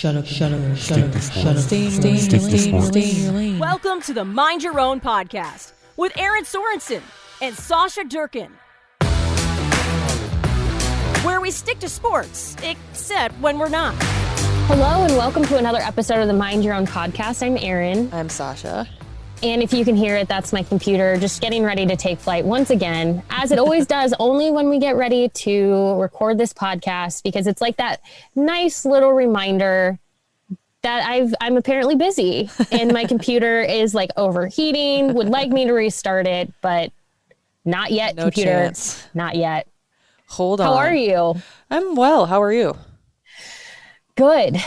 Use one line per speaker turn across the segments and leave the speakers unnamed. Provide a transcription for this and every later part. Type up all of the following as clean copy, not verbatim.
Welcome to the Mind Your Own podcast with Aaron Sorensen and Sasha Durkin, where we stick to sports, except when we're not.
Hello and welcome to another episode of the Mind Your Own podcast. I'm Aaron.
I'm Sasha.
And if you can hear it, that's my computer just getting ready to take flight once again, as it always does, only when we get ready to record this podcast, because it's like that nice little reminder that I'm apparently busy and my computer is like overheating, would like me to restart it, but not yet,
No
computer.
chance.
Not yet.
Hold on.
How are you?
I'm well. How are you?
Good.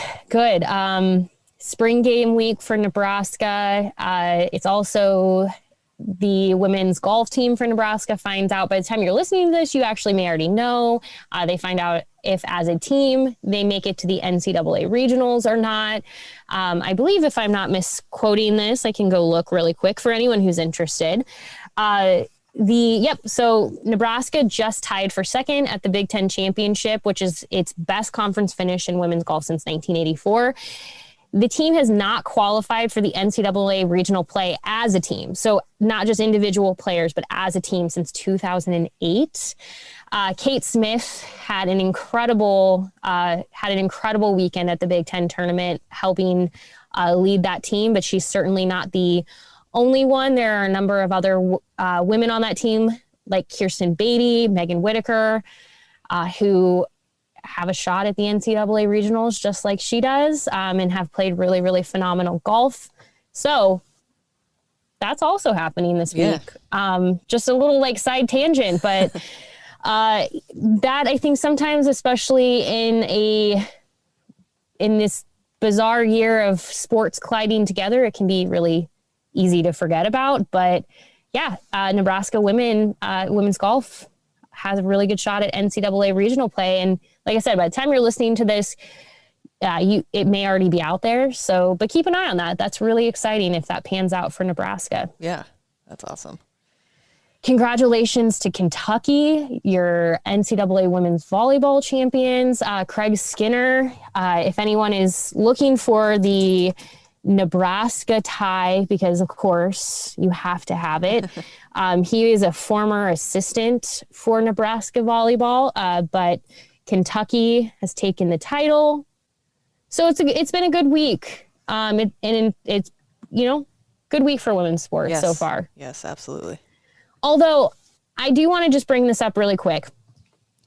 Spring game week for Nebraska. It's also the women's golf team for Nebraska finds out. By the time you're listening to this, you actually may already know. They find out if, as a team, they make it to the NCAA regionals or not. I believe, if I'm not misquoting this, I can go look really quick for anyone who's interested. So Nebraska just tied for second at the Big Ten Championship, which is its best conference finish in women's golf since 1984. The team has not qualified for the NCAA regional play as a team. So not just individual players, but as a team since 2008. Kate Smith had an incredible weekend at the Big Ten tournament, helping lead that team, but she's certainly not the only one. There are a number of other women on that team, like Kirsten Beatty, Megan Whitaker, who have a shot at the NCAA regionals just like she does, and have played really, really phenomenal golf. So that's also happening this week. Just a little like side tangent, but that I think sometimes, especially in this bizarre year of sports colliding together, it can be really easy to forget about. But yeah, Nebraska women's golf has a really good shot at NCAA regional play. And like I said, by the time you're listening to this, it may already be out there. So, but keep an eye on that. That's really exciting if that pans out for Nebraska.
Yeah, that's awesome.
Congratulations to Kentucky, your NCAA women's volleyball champions. Craig Skinner, if anyone is looking for the Nebraska tie, because of course you have to have it. He is a former assistant for Nebraska volleyball, but Kentucky has taken the title. So it's been a good week. It's, good week for women's sports so far.
Yes, absolutely.
Although I do want to just bring this up really quick,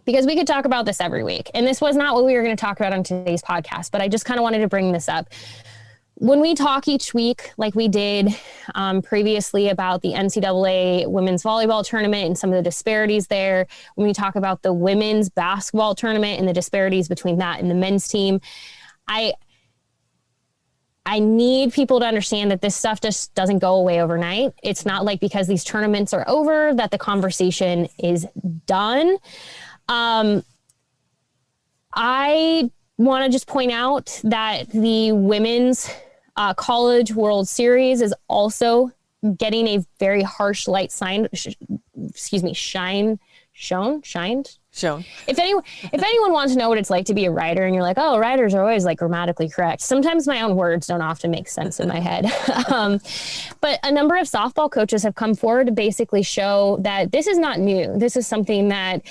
because we could talk about this every week. And this was not what we were going to talk about on today's podcast, but I just kind of wanted to bring this up. When we talk each week, like we did previously about the NCAA women's volleyball tournament and some of the disparities there, when we talk about the women's basketball tournament and the disparities between that and the men's team, I need people to understand that this stuff just doesn't go away overnight. It's not like because these tournaments are over that the conversation is done. I want to just point out that the women's College World Series is also getting a very harsh light shown. If anyone wants to know what it's like to be a writer, and you're like, oh, writers are always like grammatically correct. Sometimes my own words don't often make sense in my head. But a number of softball coaches have come forward to basically show that this is not new. This is something that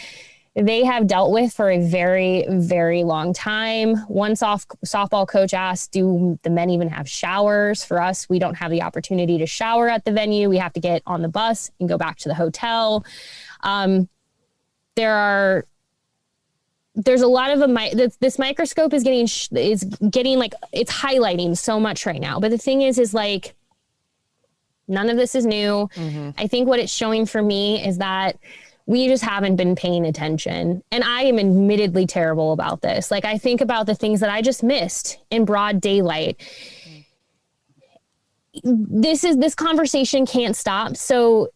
they have dealt with for a very, very long time. One softball coach asked, do the men even have showers? For us, we don't have the opportunity to shower at the venue. We have to get on the bus and go back to the hotel. There's a lot of this microscope is getting like, it's highlighting so much right now. But the thing is like, none of this is new. Mm-hmm. I think what it's showing for me is that we just haven't been paying attention. And I am admittedly terrible about this. Like, I think about the things that I just missed in broad daylight. This conversation can't stop. So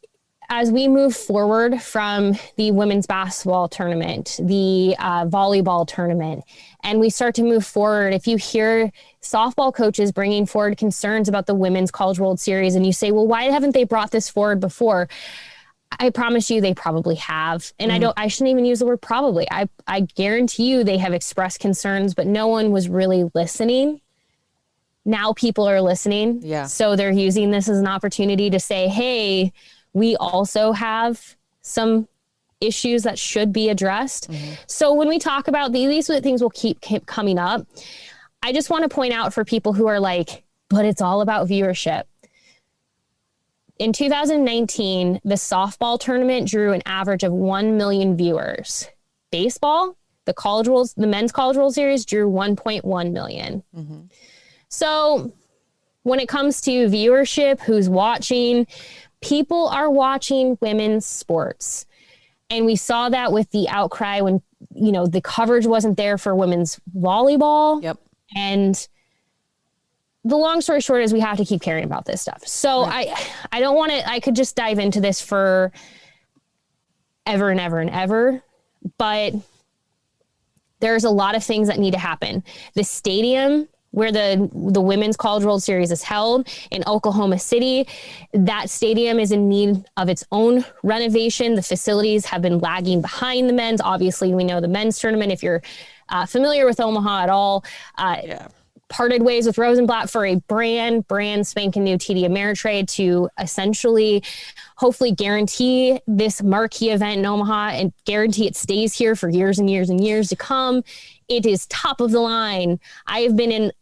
as we move forward from the women's basketball tournament, the volleyball tournament, and we start to move forward, if you hear softball coaches bringing forward concerns about the Women's College World Series and you say, well, why haven't they brought this forward before? I promise you they probably have. And I shouldn't even use the word probably. I guarantee you they have expressed concerns, but no one was really listening. Now people are listening.
Yeah.
So they're using this as an opportunity to say, hey, we also have some issues that should be addressed. So when we talk about these things will keep coming up. I just want to point out for people who are like, but it's all about viewership. In 2019, the softball tournament drew an average of 1 million viewers. Baseball, the men's College World Series drew 1.1 million. So when it comes to viewership, who's watching, people are watching women's sports. And we saw that with the outcry when, the coverage wasn't there for women's volleyball.
Yep.
And the long story short is we have to keep caring about this stuff. So I don't want to, I could just dive into this for ever and ever and ever, but there's a lot of things that need to happen. The stadium where the Women's College World Series is held in Oklahoma City, that stadium is in need of its own renovation. The facilities have been lagging behind the men's. Obviously, we know the men's tournament, if you're familiar with Omaha at all, parted ways with Rosenblatt for a brand spanking new TD Ameritrade to essentially hopefully guarantee this marquee event in Omaha and guarantee it stays here for years and years and years to come. It is top of the line. I have been in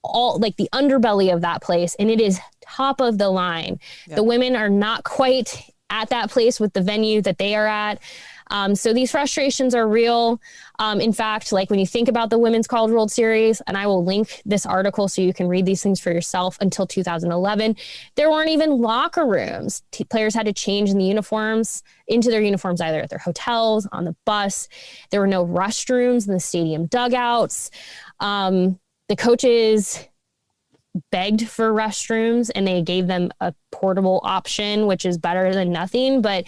all like the underbelly of that place, and it is top of the line. Yep. The women are not quite at that place with the venue that they are at. So these frustrations are real. In fact, like when you think about the Women's College World Series, and I will link this article so you can read these things for yourself, until 2011, there weren't even locker rooms. Players had to change into their uniforms, either at their hotels, on the bus. There were no restrooms in the stadium dugouts. The coaches begged for restrooms and they gave them a portable option, which is better than nothing. But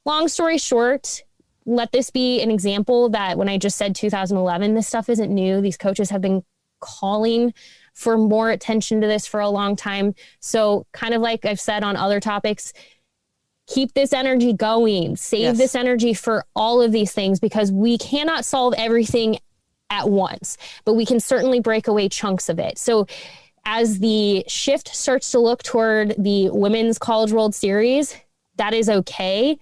long story short, let this be an example that when I just said 2011, this stuff isn't new. These coaches have been calling for more attention to this for a long time. So kind of like I've said on other topics, keep this energy going, save this energy for all of these things, because we cannot solve everything at once, but we can certainly break away chunks of it. So as the shift starts to look toward the Women's College World Series, that is okay,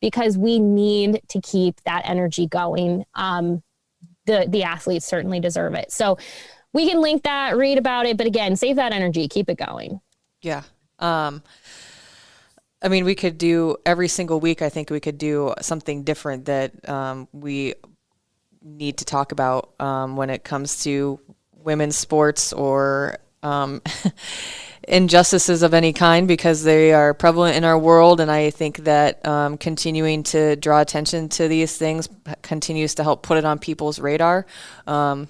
because we need to keep that energy going. The athletes certainly deserve it. So we can link that, read about it, but again, save that energy, keep it going.
Yeah. I mean, we could do every single week. I think we could do something different that we need to talk about when it comes to women's sports or injustices of any kind, because they are prevalent in our world. And I think that continuing to draw attention to these things continues to help put it on people's radar. Don't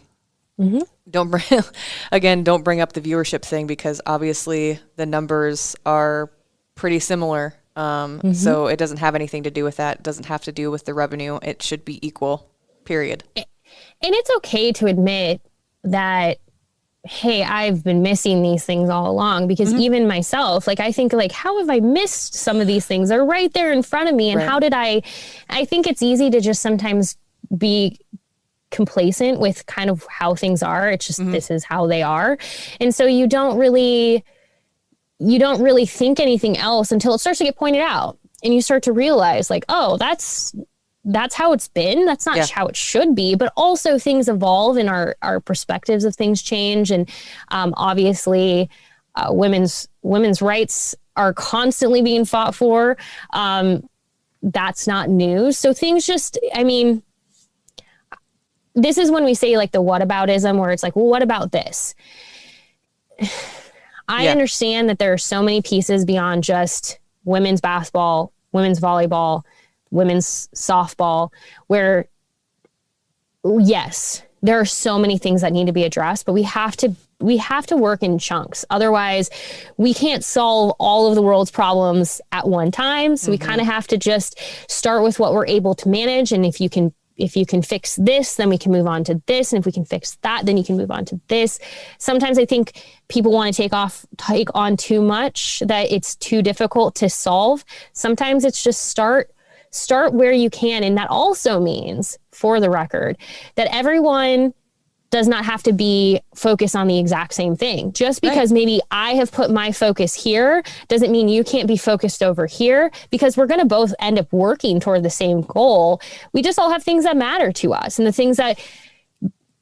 bring up the viewership thing, because obviously the numbers are pretty similar. So it doesn't have anything to do with that. It doesn't have to do with the revenue. It should be equal, period.
And it's okay to admit that, hey, I've been missing these things all along, because even myself, like I think like, how have I missed some of these things? They're right there in front of me. And how did I think it's easy to just sometimes be complacent with kind of how things are. It's just, this is how they are. And so you don't really think anything else until it starts to get pointed out, and you start to realize like, oh, that's how it's been. That's not how it should be. But also things evolve and our perspectives of things change. And obviously women's rights are constantly being fought for. That's not new. So things just, I mean, this is when we say like the whataboutism, where it's like, well, what about this? I understand that there are so many pieces beyond just women's basketball, women's volleyball, women's softball, where yes, there are so many things that need to be addressed, but we have to work in chunks. Otherwise, we can't solve all of the world's problems at one time. So we kind of have to just start with what we're able to manage. And if you can if you can fix this, then we can move on to this. And if we can fix that, then you can move on to this. Sometimes I think people want to take on too much, that it's too difficult to solve. Sometimes it's just start where you can. And that also means, for the record, that everyone does not have to be focused on the exact same thing. Just because maybe I have put my focus here doesn't mean you can't be focused over here, because we're going to both end up working toward the same goal. We just all have things that matter to us and the things that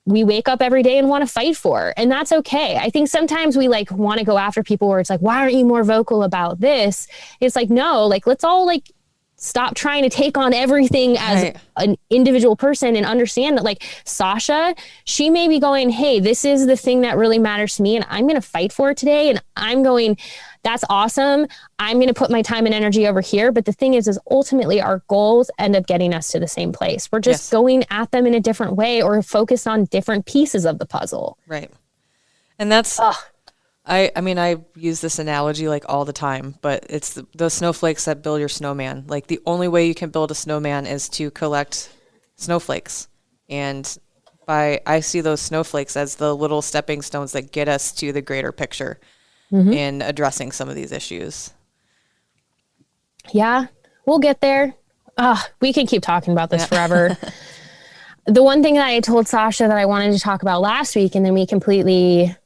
we wake up every day and want to fight for. And that's okay. I think sometimes we like want to go after people where it's like, why aren't you more vocal about this? It's like, no, like, let's all like stop trying to take on everything as an individual person and understand that, like, Sasha, she may be going, hey, this is the thing that really matters to me and I'm going to fight for it today. And I'm going, that's awesome. I'm going to put my time and energy over here. But the thing is ultimately our goals end up getting us to the same place. We're just going at them in a different way or focused on different pieces of the puzzle.
Right. And that's... I mean, I use this analogy like all the time, but it's the snowflakes that build your snowman. Like, the only way you can build a snowman is to collect snowflakes. And I see those snowflakes as the little stepping stones that get us to the greater picture in addressing some of these issues.
Yeah, we'll get there. We can keep talking about this forever. The one thing that I told Sasha that I wanted to talk about last week, and then we completely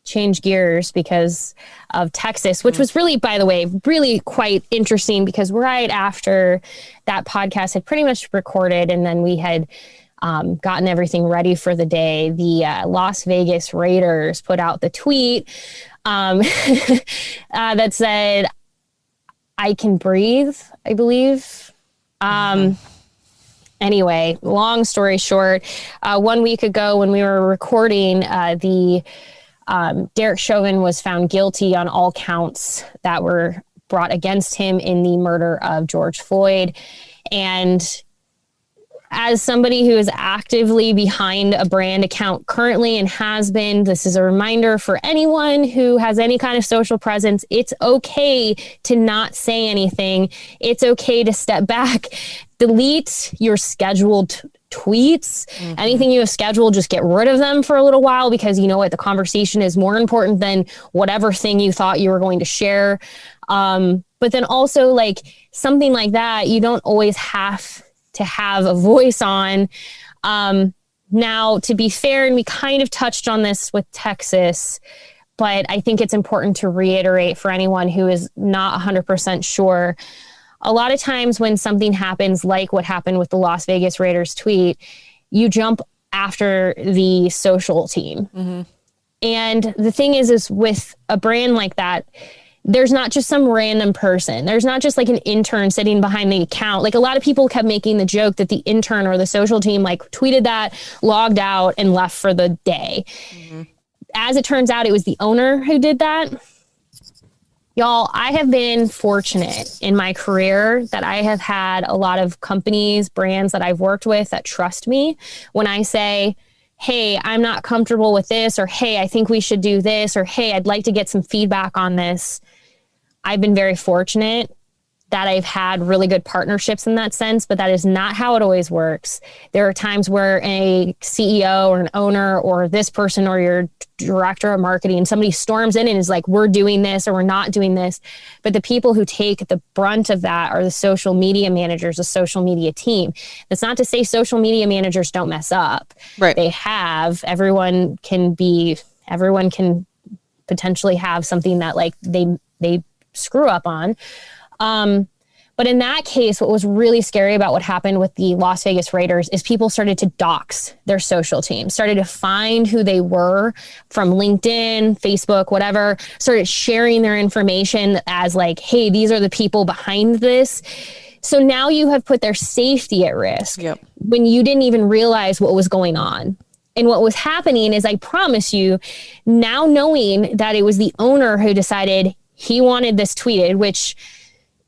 change gears because of Texas, which was really, by the way, really quite interesting, because right after that podcast had pretty much recorded and then we had gotten everything ready for the day, the Las Vegas Raiders put out the tweet that said, I can breathe, I believe. Anyway, long story short, 1 week ago when we were recording, Derek Chauvin was found guilty on all counts that were brought against him in the murder of George Floyd. And as somebody who is actively behind a brand account currently and has been, this is a reminder for anyone who has any kind of social presence. It's okay to not say anything. It's okay to step back, delete your scheduled tweets, anything you have scheduled, just get rid of them for a little while, because you know what, the conversation is more important than whatever thing you thought you were going to share. But then also, like, something like that, you don't always have to have a voice on. Now, to be fair, and we kind of touched on this with Texas, but I think it's important to reiterate for anyone who is not 100% sure. A lot of times when something happens, like what happened with the Las Vegas Raiders tweet, you jump after the social team. And the thing is with a brand like that, there's not just some random person. There's not just like an intern sitting behind the account. Like, a lot of people kept making the joke that the intern or the social team like tweeted that, logged out, and left for the day. As it turns out, it was the owner who did that. Y'all, I have been fortunate in my career that I have had a lot of companies, brands that I've worked with that trust me when I say, hey, I'm not comfortable with this, or hey, I think we should do this, or hey, I'd like to get some feedback on this. I've been very fortunate that I've had really good partnerships in that sense, but that is not how it always works. There are times where a CEO or an owner or this person or your director of marketing, somebody storms in and is like, we're doing this or we're not doing this. But the people who take the brunt of that are the social media managers, the social media team. That's not to say social media managers don't mess up.
Right.
They have. Everyone can potentially have something that like they screw up on. But in that case, what was really scary about what happened with the Las Vegas Raiders is people started to dox their social team, started to find who they were from LinkedIn, Facebook, whatever, started sharing their information as like, hey, these are the people behind this. So now you have put their safety at risk when you didn't even realize what was going on. And what was happening is, I promise you, now knowing that it was the owner who decided he wanted this tweeted, which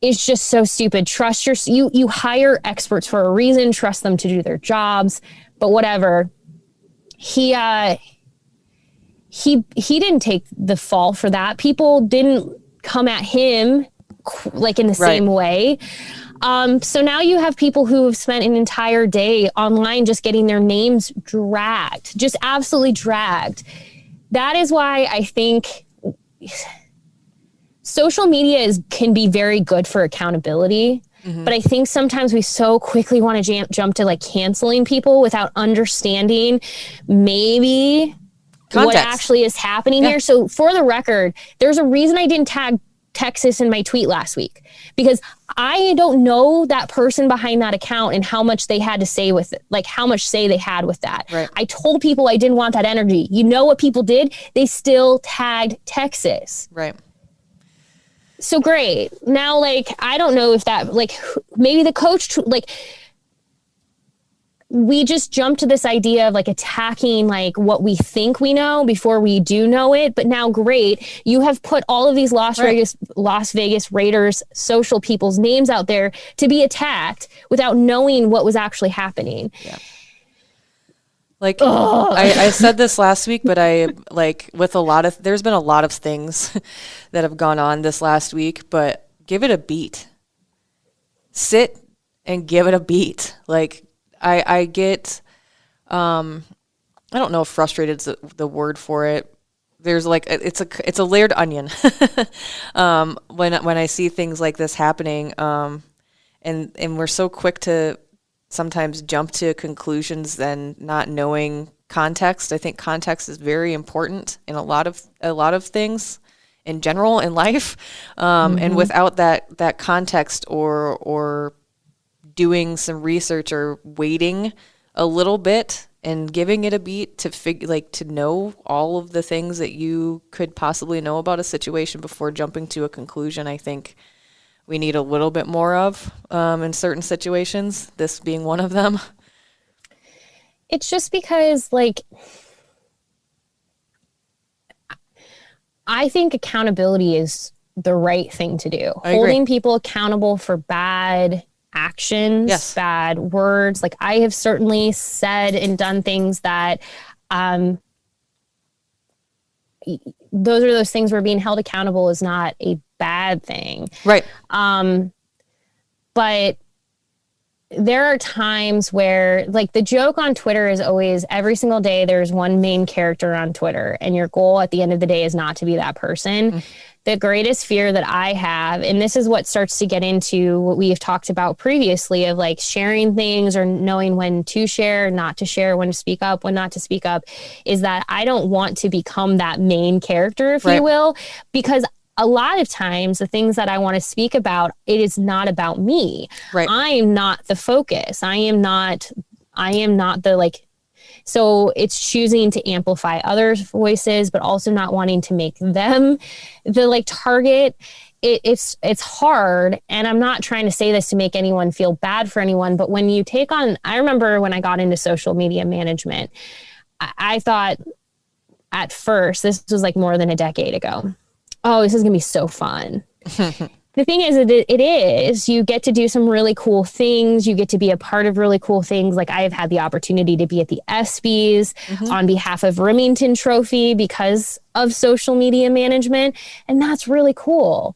is just so stupid. Trust you hire experts for a reason, trust them to do their jobs, but whatever. He didn't take the fall for that. People didn't come at him like in the same way. So now you have people who have spent an entire day online just getting their names dragged, just absolutely dragged. That is why I think social media can be very good for accountability. Mm-hmm. But I think sometimes we so quickly want to jump to like canceling people without understanding maybe context. What actually is happening here. So for the record, there's a reason I didn't tag Texas in my tweet last week, because I don't know that person behind that account and how much they had to say with it, like how much say they had with that.
Right.
I told people I didn't want that energy. You know what people did? They still tagged Texas.
Right.
So great. Now, like, I don't know if that, like, maybe the coach, like, we just jumped to this idea of like attacking like what we think we know before we do know it. But now, great, you have put all of these Las Vegas Raiders social people's names out there to be attacked without knowing what was actually happening.
Yeah. Like I said this last week, but I like with there's been a lot of things that have gone on this last week, but give it a beat. Sit and give it a beat. Like I get, I don't know if frustrated is the word for it. There's like, it's a layered onion. When I see things like this happening, and we're so quick to sometimes jump to conclusions than not knowing context. I think context is very important in a lot of things in general in life. And without that context or doing some research or waiting a little bit and giving it a beat to know all of the things that you could possibly know about a situation before jumping to a conclusion, I think we need a little bit more of in certain situations, this being one of them.
It's just because, like, I think accountability is the right thing to do. Holding people accountable for bad actions, bad words. Like, I have certainly said and done things that those are those things where being held accountable is not a bad thing.
Right.
But there are times where, like, the joke on Twitter is always every single day there's one main character on Twitter, and your goal at the end of the day is not to be that person. The greatest fear that I have, and this is what starts to get into what we've talked about previously of like sharing things or knowing when to share, not to share, when to speak up, when not to speak up, is that I don't want to become that main character, if you will, because a lot of times the things that I want to speak about, it is not about me.
Right.
I am not the focus. I am not the, like, so it's choosing to amplify others' voices, but also not wanting to make them the like target. It's hard. And I'm not trying to say this to make anyone feel bad for anyone, but when you take on, I remember when I got into social media management, I thought at first, this was like more than a decade ago, oh, this is going to be so fun. The thing is, it is. You get to do some really cool things. You get to be a part of really cool things. Like, I have had the opportunity to be at the ESPYs on behalf of Remington Trophy because of social media management. And that's really cool.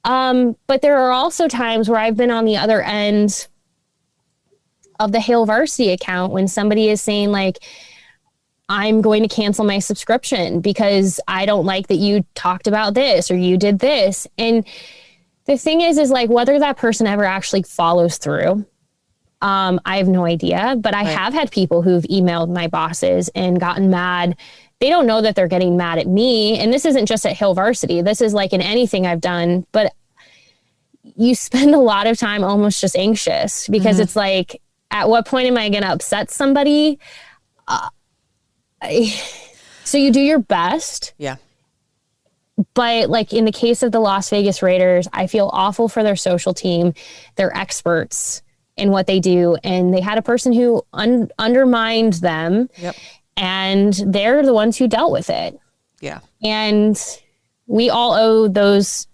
But there are also times where I've been on the other end of the Hail Varsity account when somebody is saying, like, I'm going to cancel my subscription because I don't like that you talked about this or you did this. And the thing is like, whether that person ever actually follows through, I have no idea. But I have had people who've emailed my bosses and gotten mad. They don't know that they're getting mad at me. And this isn't just at Hail Varsity. This is like in anything I've done. But you spend a lot of time almost just anxious because it's like, at what point am I going to upset somebody? So you do your best.
Yeah.
But like in the case of the Las Vegas Raiders, I feel awful for their social team. They're experts in what they do. And they had a person who undermined them. Yep. And they're the ones who dealt with it.
Yeah.
And we all owe those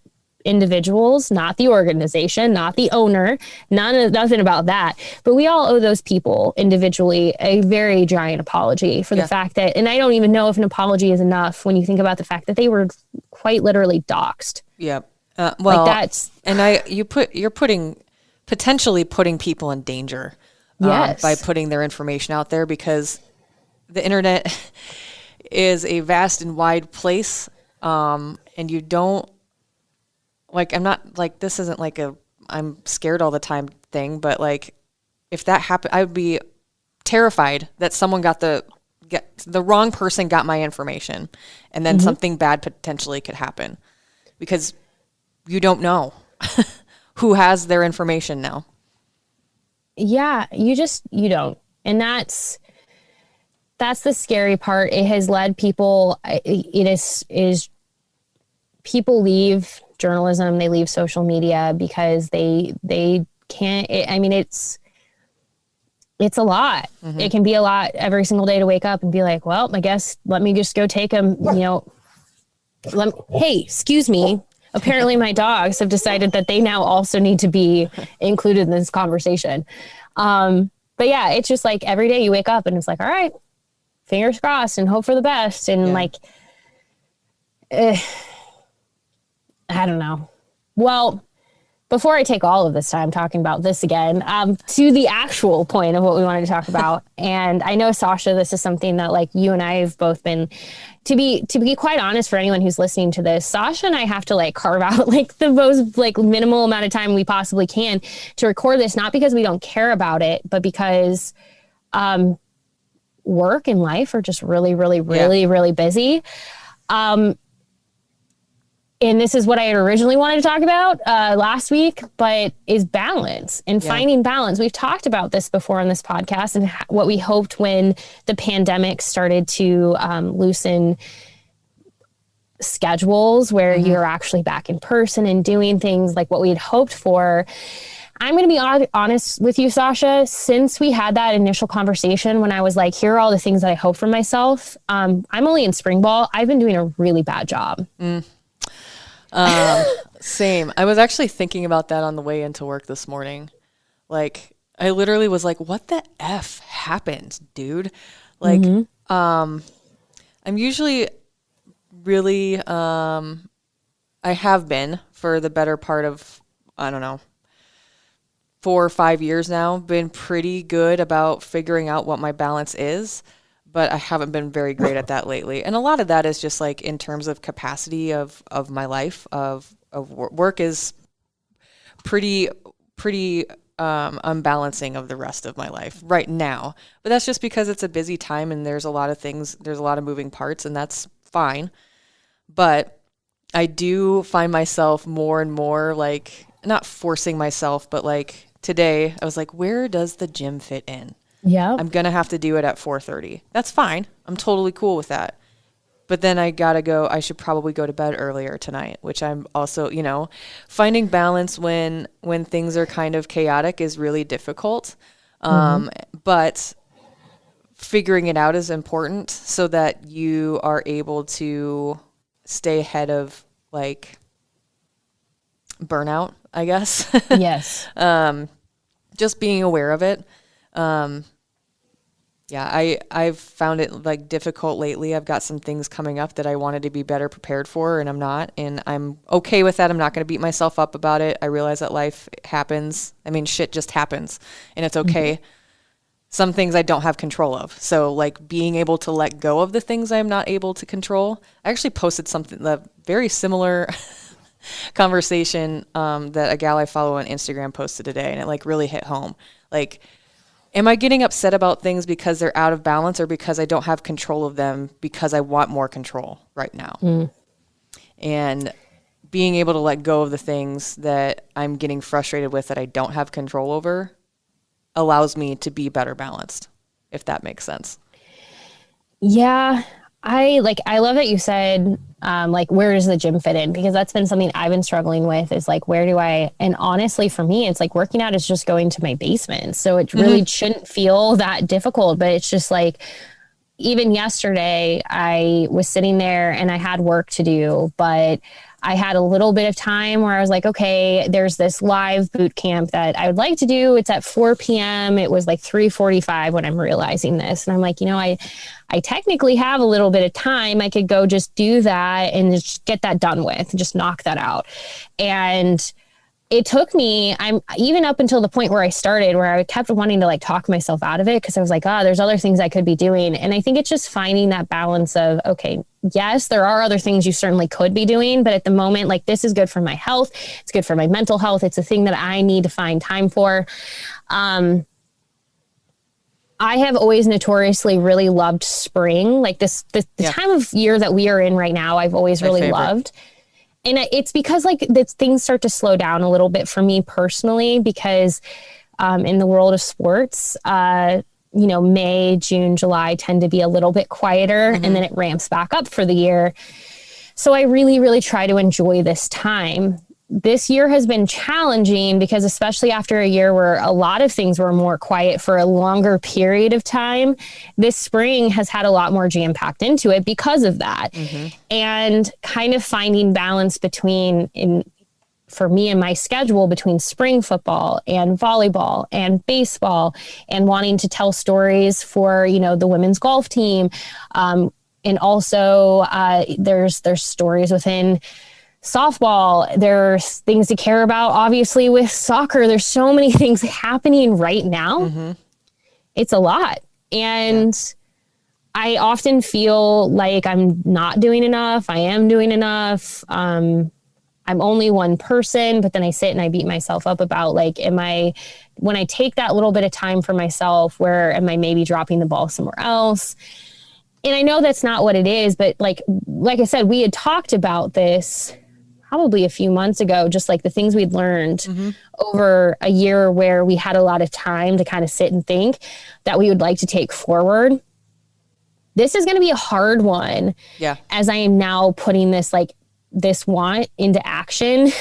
individuals, not the organization, not the owner, nothing about that. But we all owe those people individually a very giant apology for the fact that, and I don't even know if an apology is enough when you think about the fact that they were quite literally doxxed.
Yeah.
Well, like that's,
and you're putting potentially putting people in danger
Yes.
by putting their information out there, because the internet is a vast and wide place. And you don't, like, I'm not like, this isn't like I'm scared all the time thing, but like, if that happened, I would be terrified that someone the wrong person got my information, and then something bad potentially could happen, because you don't know who has their information now.
Yeah, you don't. And that's the scary part. It has led people, is people leave journalism, they leave social media because they can't, it's a lot.
Mm-hmm.
It can be a lot every single day to wake up and be like, well, I guess let me just go take them, hey, excuse me. Apparently my dogs have decided that they now also need to be included in this conversation. But yeah, it's just like every day you wake up and it's like, all right, fingers crossed and hope for the best. And I don't know. Well, before I take all of this time talking about this again, to the actual point of what we wanted to talk about. And I know, Sasha, this is something that like you and I have both been, to be quite honest, for anyone who's listening to this, Sasha and I have to like carve out like the most like minimal amount of time we possibly can to record this, not because we don't care about it, but because work and life are just really, really, really, really busy. And this is what I had originally wanted to talk about last week, but is balance and finding balance. We've talked about this before on this podcast, and what we hoped when the pandemic started to loosen schedules where you're actually back in person and doing things like what we had hoped for. I'm going to be honest with you, Sasha. Since we had that initial conversation when I was like, here are all the things that I hope for myself. I'm only in spring ball. I've been doing a really bad job.
Same. I was actually thinking about that on the way into work this morning. Like, I literally was like, what the F happened, dude? Like, I'm usually really, I have been for the better part of, I don't know, 4 or 5 years now, been pretty good about figuring out what my balance is. But I haven't been very great at that lately. And a lot of that is just like in terms of capacity of my life, of work is pretty unbalancing of the rest of my life right now. But that's just because it's a busy time and there's a lot of things, there's a lot of moving parts, and that's fine. But I do find myself more and more like, not forcing myself, but like today I was like, where does the gym fit in?
Yeah.
I'm going to have to do it at 4:30. That's fine. I'm totally cool with that. But then I got to go. I should probably go to bed earlier tonight, which I'm also, finding balance when things are kind of chaotic is really difficult. But figuring it out is important so that you are able to stay ahead of like burnout, I guess.
Yes.
Just being aware of it. I've found it like difficult lately. I've got some things coming up that I wanted to be better prepared for, and I'm not, and I'm okay with that. I'm not going to beat myself up about it. I realize that life happens. I mean, shit just happens, and it's okay. Some things I don't have control of. So like being able to let go of the things I'm not able to control. I actually posted something, a very similar conversation that a gal I follow on Instagram posted today, and it like really hit home. Like, am I getting upset about things because they're out of balance, or because I don't have control of them because I want more control right now? And being able to let go of the things that I'm getting frustrated with that I don't have control over allows me to be better balanced, if that makes sense.
Yeah. I love that you said, where does the gym fit in? Because that's been something I've been struggling with, is like, and honestly, for me, it's like working out is just going to my basement. So it really shouldn't feel that difficult, but it's just like, even yesterday I was sitting there and I had work to do, but I had a little bit of time where I was like, okay, there's this live boot camp that I would like to do. It's at 4 p.m. It was like 3:45 when I'm realizing this. And I'm like, I technically have a little bit of time. I could go just do that and just get that done with, and just knock that out. And it took me, I'm even up until the point where I started, where I kept wanting to like talk myself out of it. Cause I was like, there's other things I could be doing. And I think it's just finding that balance of, okay, yes, there are other things you certainly could be doing, but at the moment, like this is good for my health. It's good for my mental health. It's a thing that I need to find time for. I have always notoriously really loved spring. Like the time of year that we are in right now, I've always really loved. And it's because like things start to slow down a little bit for me personally, because in the world of sports, May, June, July tend to be a little bit quieter, and then it ramps back up for the year. So I really, really try to enjoy this time. This year has been challenging because especially after a year where a lot of things were more quiet for a longer period of time, this spring has had a lot more jam packed into it because of that. And kind of finding balance for me and my schedule between spring football and volleyball and baseball and wanting to tell stories for, the women's golf team. And also there's stories within softball. There's things to care about, obviously, with soccer. There's so many things happening right now. It's a lot. And I often feel like I'm not doing enough. I am doing enough. I'm only one person, but then I sit and I beat myself up about like, when I take that little bit of time for myself, where am I maybe dropping the ball somewhere else? And I know that's not what it is, but like I said, we had talked about this probably a few months ago, just like the things we'd learned over a year where we had a lot of time to kind of sit and think that we would like to take forward. This is going to be a hard one. Yeah. As I am now putting this want into action.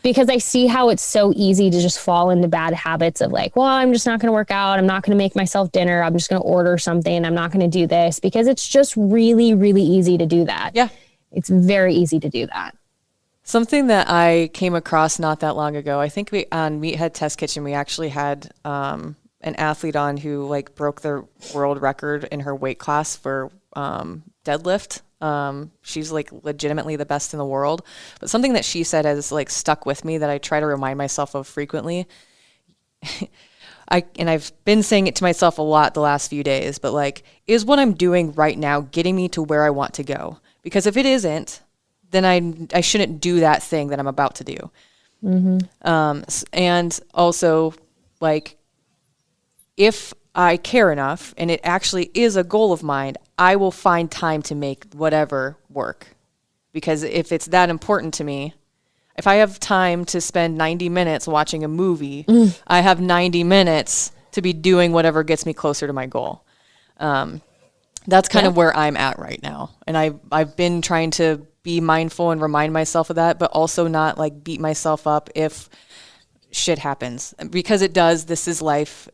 Because I see how it's so easy to just fall into bad habits of like, well, I'm just not going to work out. I'm not going to make myself dinner. I'm just going to order something. I'm not going to do this, because it's just really, really easy to do that. Yeah. It's very easy to do that.
Something that I came across not that long ago, I think on Meathead Test Kitchen, we actually had an athlete on who like broke the world record in her weight class for deadlift. She's like legitimately the best in the world. But something that she said has like stuck with me that I try to remind myself of frequently. I've been saying it to myself a lot the last few days, but like, is what I'm doing right now getting me to where I want to go? Because if it isn't, then I shouldn't do that thing that I'm about to do. And also, like, if I care enough and it actually is a goal of mine, I will find time to make whatever work. Because if it's that important to me, if I have time to spend 90 minutes watching a movie, I have 90 minutes to be doing whatever gets me closer to my goal. That's kind of where I'm at right now. And I've been trying to be mindful and remind myself of that, but also not like beat myself up if shit happens, because it does. This is life,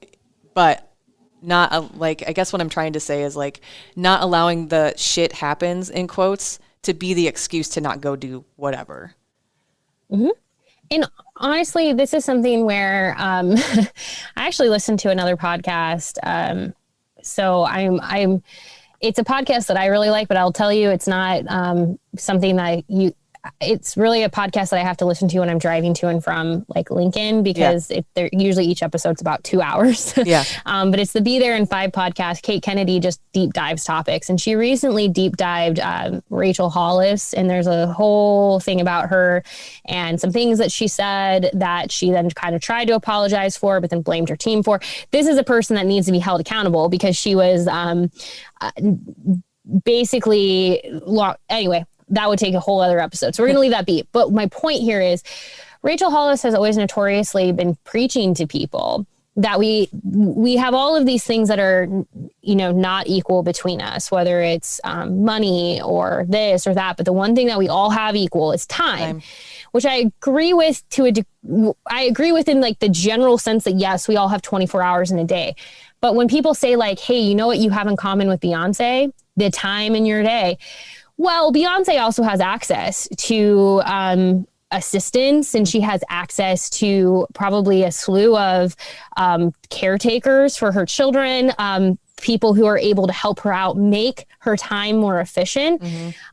but not like, I guess what I'm trying to say is like not allowing the shit happens in quotes to be the excuse to not go do whatever.
And honestly, this is something where I actually listened to another podcast. So it's a podcast that I really like, but I'll tell you, it's not something that it's really a podcast that I have to listen to when I'm driving to and from like Lincoln, because they're usually each episode's about 2 hours. But it's the Be There in 5 podcast. Kate Kennedy just deep dives topics, and she recently deep dived Rachel Hollis, and there's a whole thing about her and some things that she said that she then kind of tried to apologize for, but then blamed her team for. This is a person that needs to be held accountable, because she was anyway, that would take a whole other episode. So we're going to leave that be. But my point here is Rachel Hollis has always notoriously been preaching to people that we have all of these things that are, not equal between us, whether it's money or this or that. But the one thing that we all have equal is time. Which I agree with I agree with in like the general sense that yes, we all have 24 hours in a day. But when people say like, hey, you know what you have in common with Beyonce? The time in your day. Well, Beyonce also has access to assistance, and she has access to probably a slew of caretakers for her children. people who are able to help her out make her time more efficient.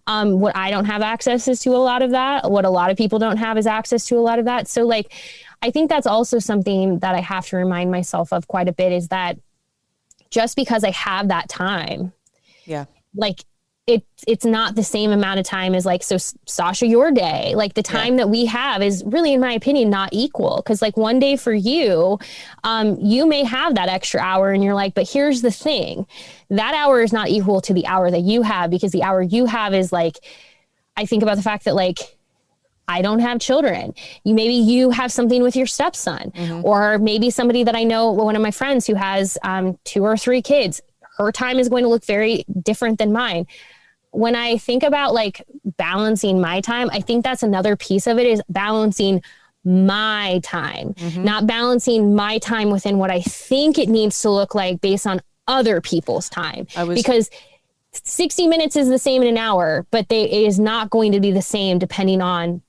What I don't have access is to a lot of that. What a lot of people don't have is access to a lot of that. So like, I think that's also something that I have to remind myself of quite a bit, is that just because I have that time, like it's not the same amount of time as like, so Sasha, your day, like the time that we have is really, in my opinion, not equal. Cause like one day for you, you may have that extra hour and you're like, but here's the thing, that hour is not equal to the hour that you have, because the hour you have is like, I think about the fact that like, I don't have children. Maybe you have something with your stepson, or maybe somebody that I know, one of my friends who has 2 or 3 kids, her time is going to look very different than mine. When I think about like balancing my time, I think that's another piece of it, is balancing my time, not balancing my time within what I think it needs to look like based on other people's time. Because 60 minutes is the same in an hour, but it is not going to be the same depending on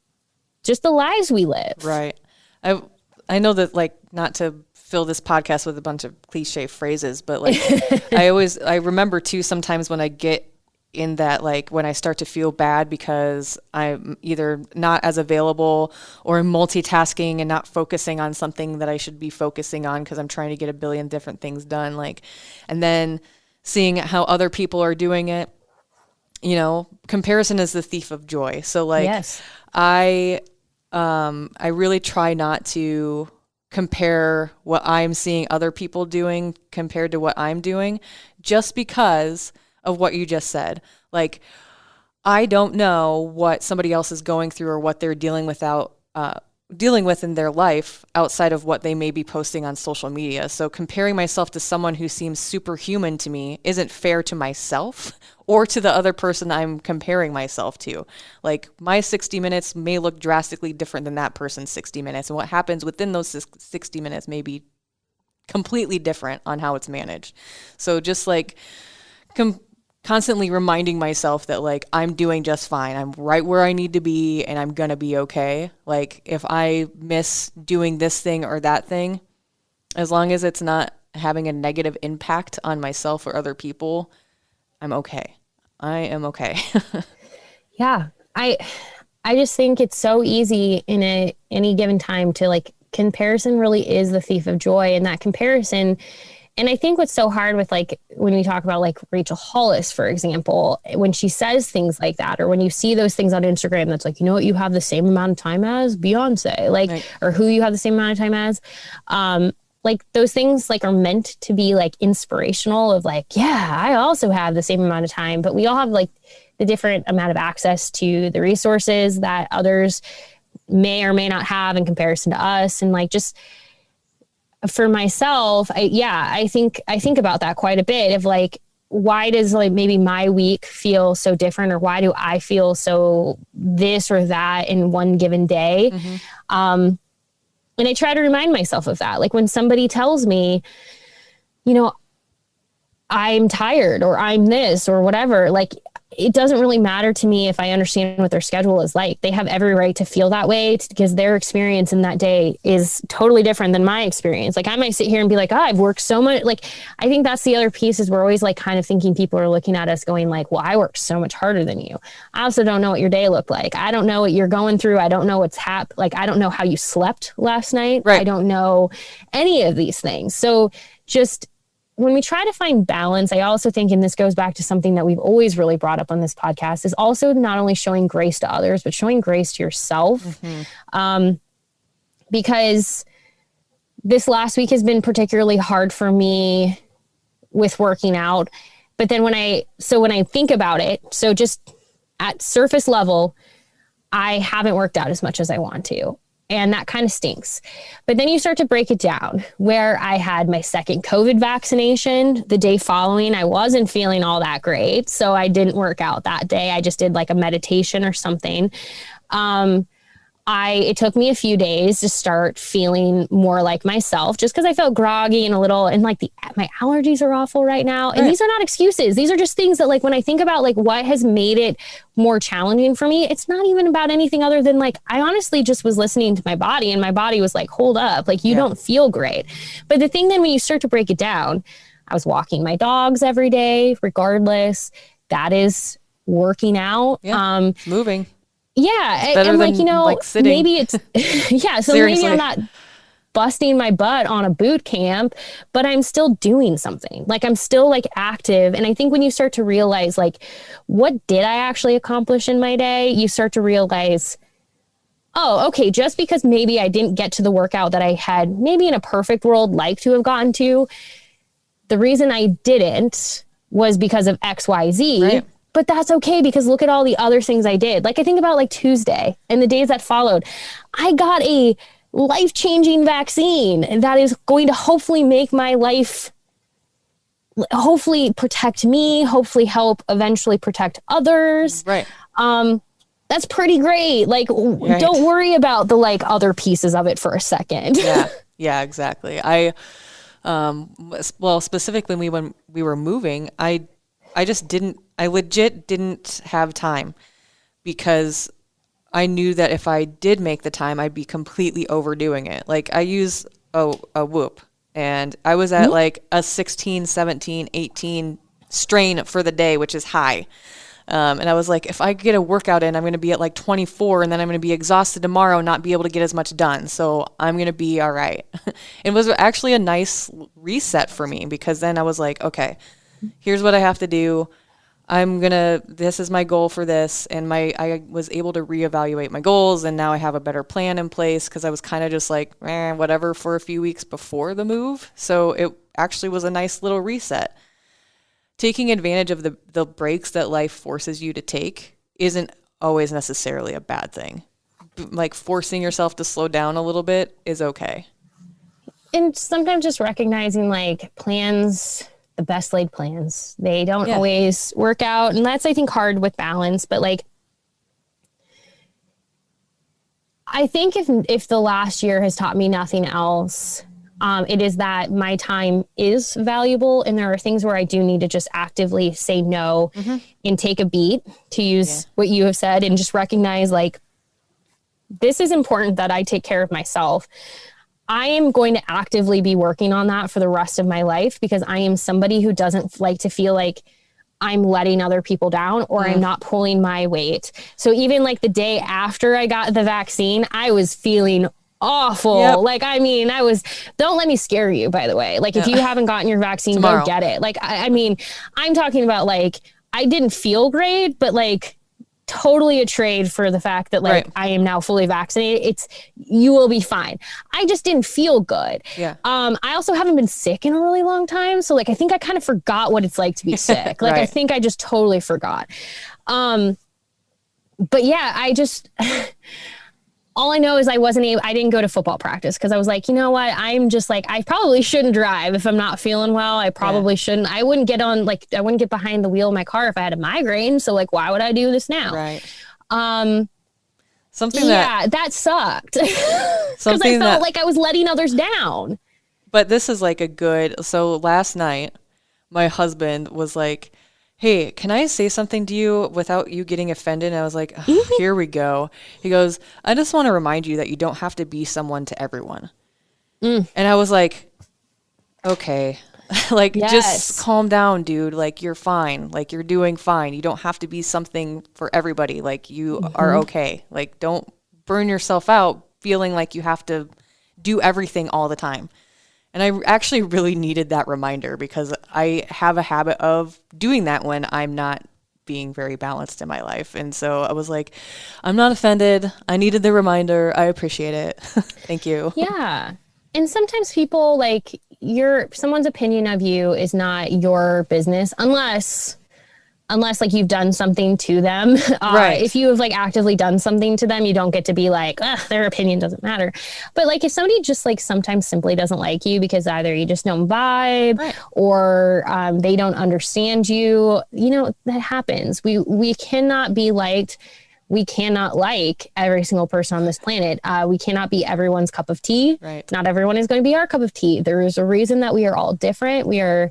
just the lives we live.
Right. I know that, like, not to fill this podcast with a bunch of cliche phrases, but like I remember too, sometimes when I get in that, like when I start to feel bad because I'm either not as available or multitasking and not focusing on something that I should be focusing on because I'm trying to get a billion different things done, like, and then seeing how other people are doing it, you know, comparison is the thief of joy. So like, I really try not to compare what I'm seeing other people doing compared to what I'm doing, just because of what you just said. Like, I don't know what somebody else is going through or what they're dealing with in their life outside of what they may be posting on social media. So comparing myself to someone who seems superhuman to me isn't fair to myself or to the other person I'm comparing myself to. Like, my 60 minutes may look drastically different than that person's 60 minutes. And what happens within those 60 minutes may be completely different on how it's managed. So just like constantly reminding myself that like I'm doing just fine. I'm right where I need to be and I'm going to be okay. Like, if I miss doing this thing or that thing, as long as it's not having a negative impact on myself or other people, I'm okay. I am okay.
Yeah. I just think it's so easy in any given time to like, comparison really is the thief of joy, and that comparison. And I think what's so hard with like, when we talk about like Rachel Hollis, for example, when she says things like that, or when you see those things on Instagram, that's like, you know what, you have the same amount of time as Beyonce, like, right. Or who you have the same amount of time as, like those things like are meant to be like inspirational of like, yeah, I also have the same amount of time, but we all have like the different amount of access to the resources that others may or may not have in comparison to us. And like, just for myself, I think about that quite a bit of like, why does like maybe my week feel so different, or why do I feel so this or that in one given day? And I try to remind myself of that. Like when somebody tells me, you know, I'm tired or I'm this or whatever, like it doesn't really matter to me if I understand what their schedule is like. They have every right to feel that way because their experience in that day is totally different than my experience. Like I might sit here and be like, oh, I've worked so much. Like, I think that's the other piece, is we're always like kind of thinking people are looking at us going like, well, I worked so much harder than you. I also don't know what your day looked like. I don't know what you're going through. I don't know what's like, I don't know how you slept last night. Right. I don't know any of these things. So just when we try to find balance, I also think, and this goes back to something that we've always really brought up on this podcast, is also not only showing grace to others, but showing grace to yourself. Because this last week has been particularly hard for me with working out. But then when I think about it, so just at surface level, I haven't worked out as much as I want to. And that kind of stinks. But then you start to break it down, where I had my second COVID vaccination. The day following, I wasn't feeling all that great. So I didn't work out that day. I just did like a meditation or something. It took me a few days to start feeling more like myself, just because I felt groggy and a little, and like my allergies are awful right now. And these are not excuses. These are just things that like, when I think about like what has made it more challenging for me, it's not even about anything other than like, I honestly just was listening to my body, and my body was like, hold up, like you don't feel great. But the thing then, when you start to break it down, I was walking my dogs every day, regardless. That is working out.
Yeah, moving.
Yeah.
Better
I'm
than
like, you know,
like sitting.
maybe it's, yeah. So
Seriously.
maybe I'm not busting my butt on a boot camp, but I'm still doing something. Like I'm still like active. And I think when you start to realize like, what did I actually accomplish in my day? You start to realize, oh, okay, just because maybe I didn't get to the workout that I had maybe in a perfect world like to have gotten to, the reason I didn't was because of XYZ.
Right.
But that's okay because look at all the other things I did. Like I think about like Tuesday and the days that followed. I got a life-changing vaccine that is going to hopefully make my life, hopefully protect me, hopefully help eventually protect others.
Right.
That's pretty great. Like,
Right.
Don't worry about the like other pieces of it for a second.
Yeah. Yeah, exactly. Well, specifically when we were moving, I legit didn't have time because I knew that if I did make the time, I'd be completely overdoing it. Like I use a Whoop and I was at like a 16, 17, 18 strain for the day, which is high. And I was like, if I get a workout in, I'm going to be at like 24 and then I'm going to be exhausted tomorrow and not be able to get as much done. So I'm going to be all right. It was actually a nice reset for me because then I was like, okay, here's what I have to do. This is my goal for this. And I was able to reevaluate my goals and now I have a better plan in place because I was kind of just like, whatever for a few weeks before the move. So it actually was a nice little reset. Taking advantage of the breaks that life forces you to take isn't always necessarily a bad thing. Like forcing yourself to slow down a little bit is okay.
And sometimes just recognizing like plans, the best laid plans, they don't always work out. And that's, I think, hard with balance. But like, I think if the last year has taught me nothing else, it is that my time is valuable. And there are things where I do need to just actively say no and take a beat, to use what you have said, and just recognize like, this is important that I take care of myself. I am going to actively be working on that for the rest of my life because I am somebody who doesn't like to feel like I'm letting other people down or I'm not pulling my weight. So even like the day after I got the vaccine, I was feeling awful.
Yep.
Like, I mean, don't let me scare you, by the way. Like, if you haven't gotten your vaccine,
Tomorrow.
go get it. Like, I mean, I'm talking about like, I didn't feel great, but like totally a trade for the fact that like I am now fully vaccinated. You will be fine. I just didn't feel good.
Yeah.
I also haven't been sick in a really long time. So like, I think I kind of forgot what it's like to be sick. Like, I think I just totally forgot. But yeah, I just, all I know is I didn't go to football practice because I was like, you know what? I'm just like, I probably shouldn't drive if I'm not feeling well. I probably shouldn't. I wouldn't get behind the wheel of my car if I had a migraine. So like, why would I do this now?
Right.
That sucked. Because I felt like I was letting others down.
But this is like so last night, my husband was like, hey, can I say something to you without you getting offended? And I was like, here we go. He goes, I just want to remind you that you don't have to be someone to everyone. And I was like, okay, like, just calm down, dude. Like, you're fine. Like, you're doing fine. You don't have to be something for everybody. Like, you are okay. Like, don't burn yourself out feeling like you have to do everything all the time. And I actually really needed that reminder because I have a habit of doing that when I'm not being very balanced in my life. And so I was like, I'm not offended. I needed the reminder. I appreciate it. Thank you.
Yeah. And sometimes people like someone's opinion of you is not your business unless like you've done something to them.
Right.
If you have like actively done something to them, you don't get to be like, their opinion doesn't matter. But like if somebody just like sometimes simply doesn't like you because either you just don't vibe or they don't understand you, that happens. We cannot be liked. We cannot like every single person on this planet. We cannot be everyone's cup of tea.
Right.
Not everyone is going to be our cup of tea. There is a reason that we are all different. We are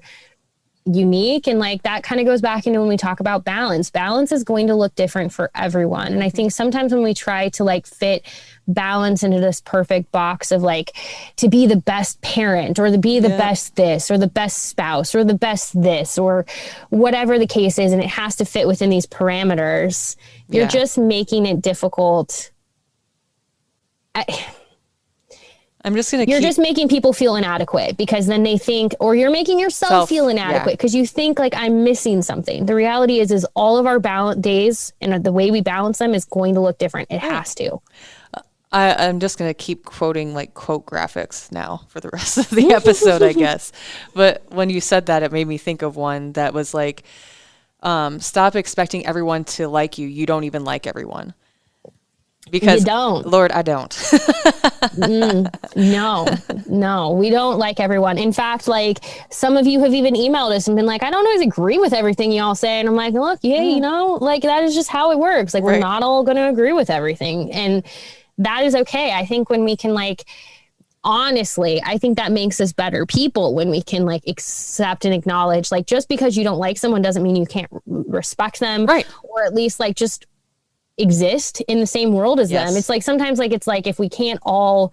unique. And like that kind of goes back into when we talk about balance. Balance is going to look different for everyone. And I think sometimes when we try to like fit balance into this perfect box of like to be the best parent or to be the best this or the best spouse or the best this or whatever the case is, and it has to fit within these parameters, you're just making it difficult.
I'm just going to
You're just making people feel inadequate because then they think, or you're making yourself feel inadequate because you think like I'm missing something. The reality is all of our balance days and the way we balance them is going to look different. It has to.
I'm just going to keep quoting like quote graphics now for the rest of the episode, I guess. But when you said that, it made me think of one that was like, stop expecting everyone to like you. You don't even like everyone. Because
you don't.
Lord, I don't.
No, we don't like everyone. In fact, like some of you have even emailed us and been like, I don't always agree with everything y'all say. And I'm like, look, you know, like that is just how it works. Like we're not all going to agree with everything. And that is okay. I think when we can like, honestly, I think that makes us better people when we can like accept and acknowledge, like just because you don't like someone doesn't mean you can't respect them.
Right.
Or at least like just exist in the same world as them. It's like sometimes like it's like if we can't all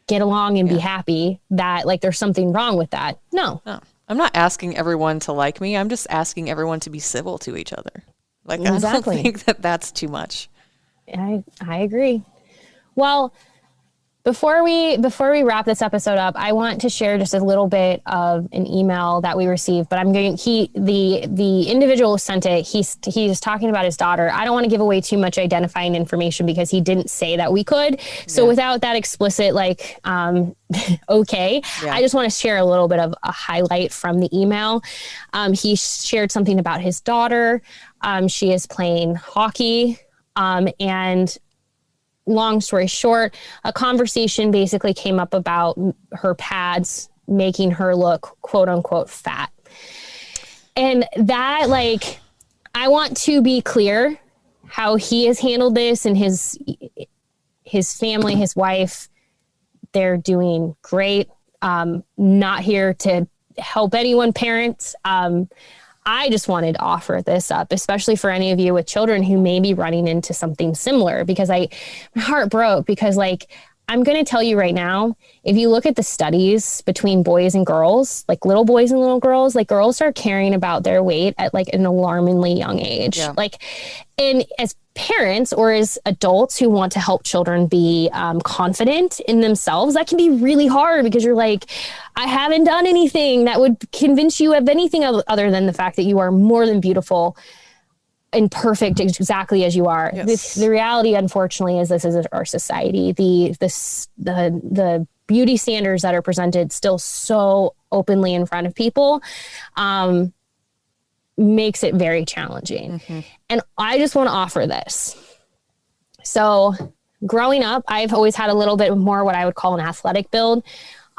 get along and be happy, that like there's something wrong with that. No,
I'm not asking everyone to like me. I'm just asking everyone to be civil to each other. Like
exactly.
I don't think that that's too much.
I agree. Well, before we wrap this episode up, I want to share just a little bit of an email that we received, but the individual who sent it, he's talking about his daughter. I don't want to give away too much identifying information because he didn't say that we could. So without that explicit, like, okay, I just want to share a little bit of a highlight from the email. He shared something about his daughter. She is playing hockey, and long story short, a conversation basically came up about her pads making her look quote unquote fat. And that, like, I want to be clear how he has handled this and his family, his wife, they're doing great. Not here to help anyone parent. I just wanted to offer this up, especially for any of you with children who may be running into something similar, because my heart broke because like, I'm going to tell you right now, if you look at the studies between boys and girls, like little boys and little girls, like girls start caring about their weight at like an alarmingly young age. Yeah. Like, and as parents or as adults who want to help children be confident in themselves, that can be really hard because you're like, I haven't done anything that would convince you of anything other than the fact that you are more than beautiful and perfect exactly as you are. Yes. The reality, unfortunately, is this is our society. The beauty standards that are presented still so openly in front of people makes it very challenging. Mm-hmm. And I just want to offer this. So growing up, I've always had a little bit more what I would call an athletic build.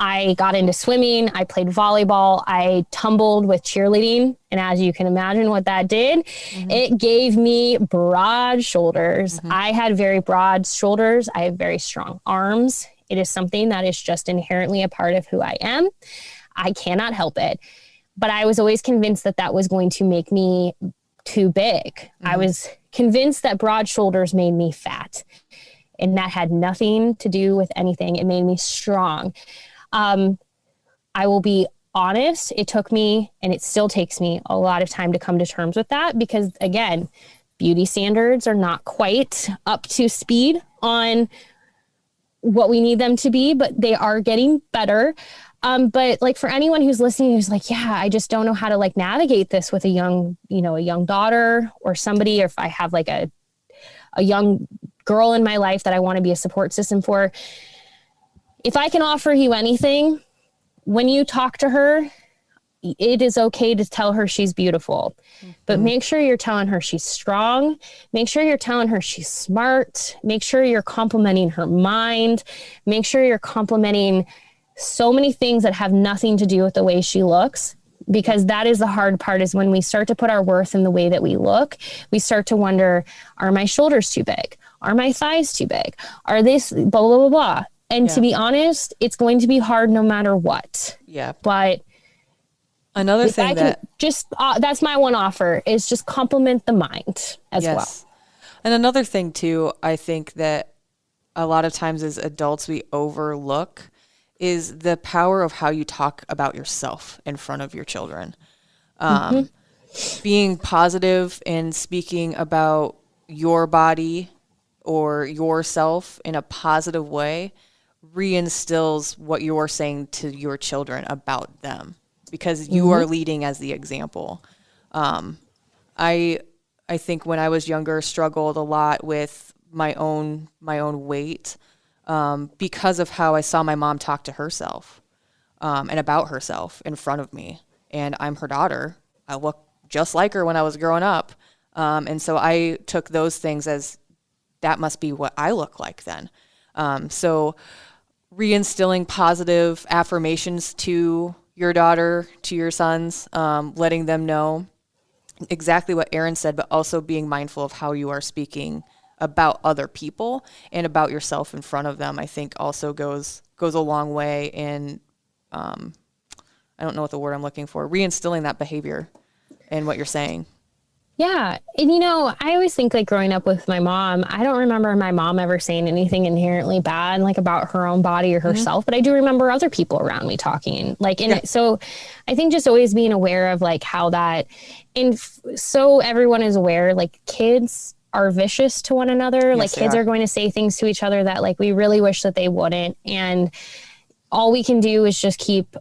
I got into swimming. I played volleyball. I tumbled with cheerleading. And as you can imagine what that did, it gave me broad shoulders. I had very broad shoulders. I have very strong arms. It is something that is just inherently a part of who I am. I cannot help it. But I was always convinced that that was going to make me too big. I was convinced that broad shoulders made me fat. And that had nothing to do with anything. It made me strong. I will be honest, it took me, and it still takes me, a lot of time to come to terms with that because, again, beauty standards are not quite up to speed on what we need them to be, but they are getting better. But like for anyone who's listening, who's like, yeah, I just don't know how to like navigate this with a young daughter or somebody, or if I have like a young girl in my life that I want to be a support system for. If I can offer you anything, when you talk to her, it is okay to tell her she's beautiful, but make sure you're telling her she's strong. Make sure you're telling her she's smart. Make sure you're complimenting her mind. Make sure you're complimenting so many things that have nothing to do with the way she looks, because that is the hard part, is when we start to put our worth in the way that we look, we start to wonder, are my shoulders too big? Are my thighs too big? Are this blah, blah, blah, blah. And to be honest, it's going to be hard no matter what. Yeah. But
Another
If
thing
I
that
can just, that's my one offer, is just compliment the mind as well.
And another thing too, I think that a lot of times as adults we overlook is the power of how you talk about yourself in front of your children. Being positive and speaking about your body or yourself in a positive way reinstills what you're saying to your children about them, because you are leading as the example. I think when I was younger, struggled a lot with my own weight, because of how I saw my mom talk to herself, and about herself in front of me. And I'm her daughter. I look just like her when I was growing up. And so I took those things as that must be what I look like then. So reinstilling positive affirmations to your daughter, to your sons, letting them know exactly what Erin said, but also being mindful of how you are speaking about other people and about yourself in front of them, I think also goes a long way in, I don't know what the word I'm looking for, reinstilling that behavior and what you're saying.
Yeah. And, I always think like growing up with my mom, I don't remember my mom ever saying anything inherently bad, like about her own body or herself, but I do remember other people around me talking like, so I think just always being aware of like how that, and so everyone is aware, like kids are vicious to one another.
Yes,
like kids are going to say things to each other that like we really wish that they wouldn't. And all we can do is just keep,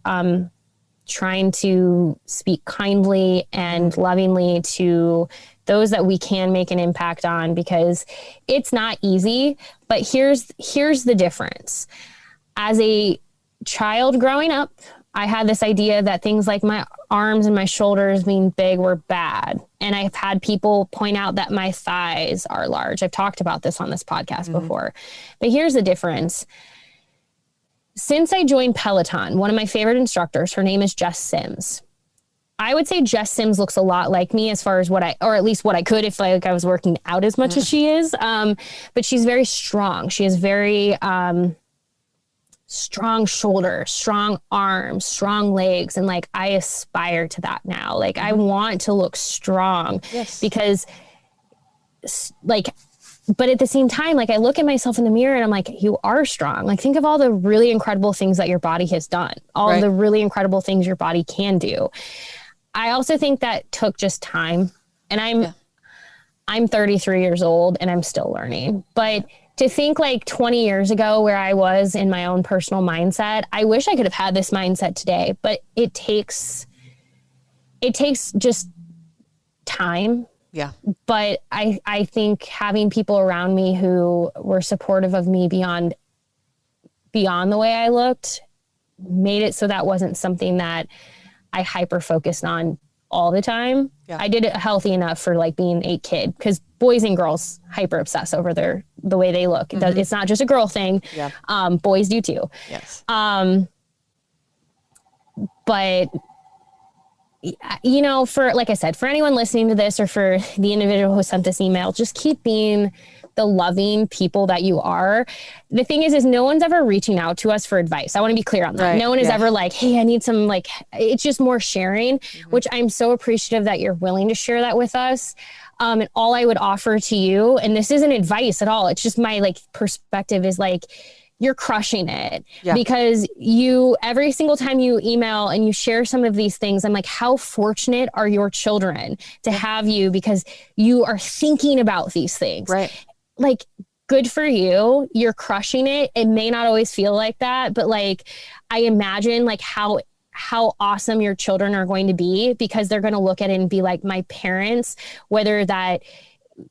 trying to speak kindly and lovingly to those that we can make an impact on, because it's not easy. But here's the difference. As a child growing up, I had this idea that things like my arms and my shoulders being big were bad. And I've had people point out that my thighs are large. I've talked about this on this podcast before. But here's the difference. Since I joined Peloton, one of my favorite instructors, her name is Jess Sims. I would say Jess Sims looks a lot like me as far as or at least what I could if I was working out as much as she is. But she's very strong. She has very strong shoulders, strong arms, strong legs. And like, I aspire to that now. Like I want to look strong because like, but at the same time, like I look at myself in the mirror and I'm like, you are strong. Like think of all the really incredible things that your body has done, all of the really incredible things your body can do. I also think that took just time, and I'm 33 years old and I'm still learning, but to think like 20 years ago where I was in my own personal mindset, I wish I could have had this mindset today, but it takes just time.
Yeah.
But I think having people around me who were supportive of me beyond the way I looked made it so that wasn't something that I hyper focused on all the time. Yeah. I did it healthy enough for like being a kid, because boys and girls hyper obsess over the way they look. It's not just a girl thing. Yeah. Boys do too.
Yes.
But for, like I said, for anyone listening to this or for the individual who sent this email, just keep being the loving people that you are. The thing is no one's ever reaching out to us for advice. I want to be clear on that. Right. No one is ever like, hey, I need some, like, it's just more sharing, which I'm so appreciative that you're willing to share that with us. And all I would offer to you, and this isn't advice at all, it's just my like perspective, is like, you're crushing it because every single time you email and you share some of these things, I'm like, how fortunate are your children to have you, because you are thinking about these things. Right. Like, good for you. You're crushing it. It may not always feel like that, but like, I imagine like how awesome your children are going to be, because they're going to look at it and be like, my parents, whether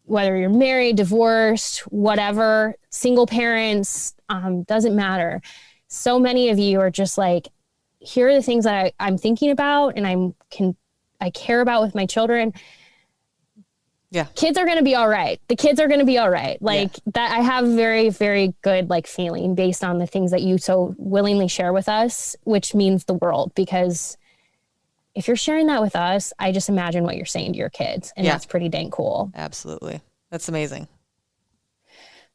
you're married, divorced, whatever, single parents, doesn't matter. So many of you are just like, here are the things that I'm thinking about and I care about with my children. Yeah. Kids are going to be all right. The kids are going to be all right. Like that, I have very, very good like feeling based on the things that you so willingly share with us, which means the world, because if you're sharing that with us, I just imagine what you're saying to your kids, and that's pretty dang cool.
Absolutely. That's amazing.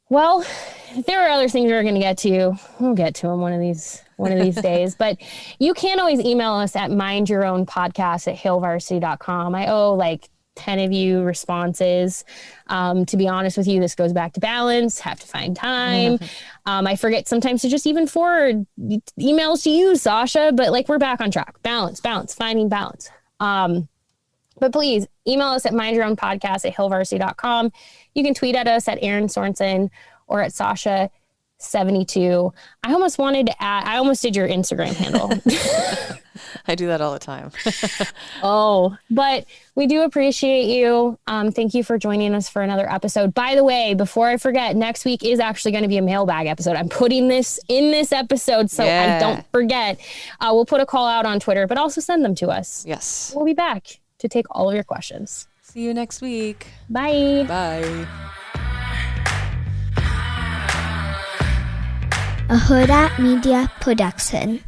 Well, there are other things we're going to get to. We'll get to them one of these days. But you can always email us at mindyourownpodcast@hailvarsity.com. I owe like 10 of you responses. To be honest with you, this goes back to balance, have to find time. I forget sometimes to just even forward emails to you, Sasha, but like we're back on track. Balance, finding balance. But please email us at mindyourownpodcast@hailvarsity.com. You can tweet at us at Erin Sorensen or at Sasha72. I almost did your Instagram handle.
I do that all the time.
But we do appreciate you. Thank you for joining us for another episode. By the way, before I forget, next week is actually going to be a mailbag episode. I'm putting this in this episode so I don't forget. We'll put a call out on Twitter, but also send them to us.
Yes.
We'll be back to take all of your questions.
See you next week.
Bye.
Bye.
A Huda Media Production.